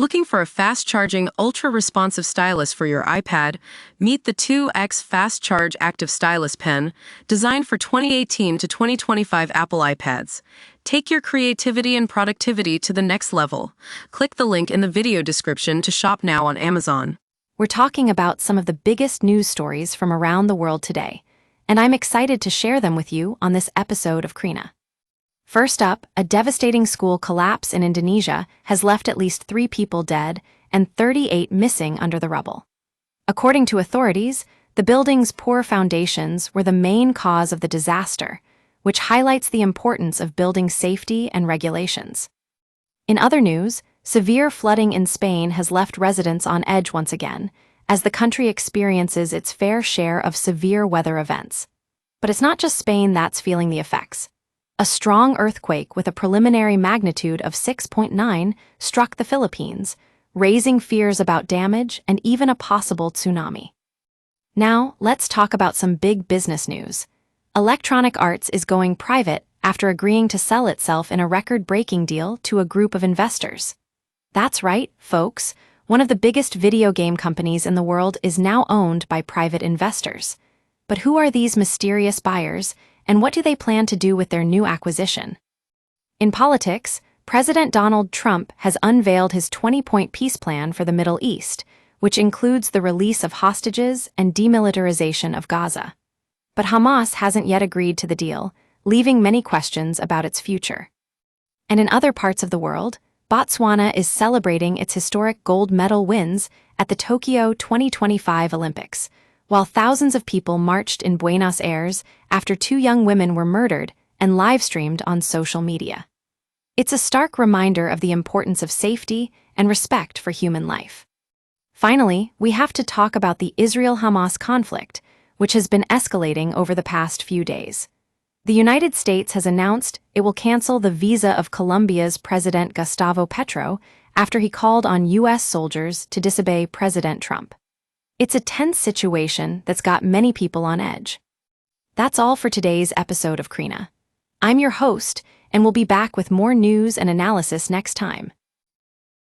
Looking for a fast-charging, ultra-responsive stylus for your iPad? Meet the 2X Fast Charge Active Stylus Pen, designed for 2018 to 2025 Apple iPads. Take your creativity and productivity to the next level. Click the link in the video description to shop now on Amazon. We're talking about some of the biggest news stories from around the world today, and I'm excited to share them with you on this episode of Kryna. First up, a devastating school collapse in Indonesia has left at least 3 people dead and 38 missing under the rubble. According to authorities, the building's poor foundations were the main cause of the disaster, which highlights the importance of building safety and regulations. In other news, severe flooding in Spain has left residents on edge once again, as the country experiences its fair share of severe weather events. But it's not just Spain that's feeling the effects. A strong earthquake with a preliminary magnitude of 6.9 struck the Philippines, raising fears about damage and even a possible tsunami. Now, let's talk about some big business news. Electronic Arts is going private after agreeing to sell itself in a record-breaking deal to a group of investors. That's right, folks. One of the biggest video game companies in the world is now owned by private investors. But who are these mysterious buyers, and what do they plan to do with their new acquisition? In politics, President Donald Trump has unveiled his 20-point peace plan for the Middle East, which includes the release of hostages and demilitarization of Gaza. But Hamas hasn't yet agreed to the deal, leaving many questions about its future. And in other parts of the world, Botswana is celebrating its historic gold medal wins at the Tokyo 2025 Olympics, while thousands of people marched in Buenos Aires after 2 young women were murdered and live-streamed on social media. It's a stark reminder of the importance of safety and respect for human life. Finally, we have to talk about the Israel-Hamas conflict, which has been escalating over the past few days. The United States has announced it will cancel the visa of Colombia's President Gustavo Petro after he called on U.S. soldiers to disobey President Trump. It's a tense situation that's got many people on edge. That's all for today's episode of Kryna. I'm your host, and we'll be back with more news and analysis next time.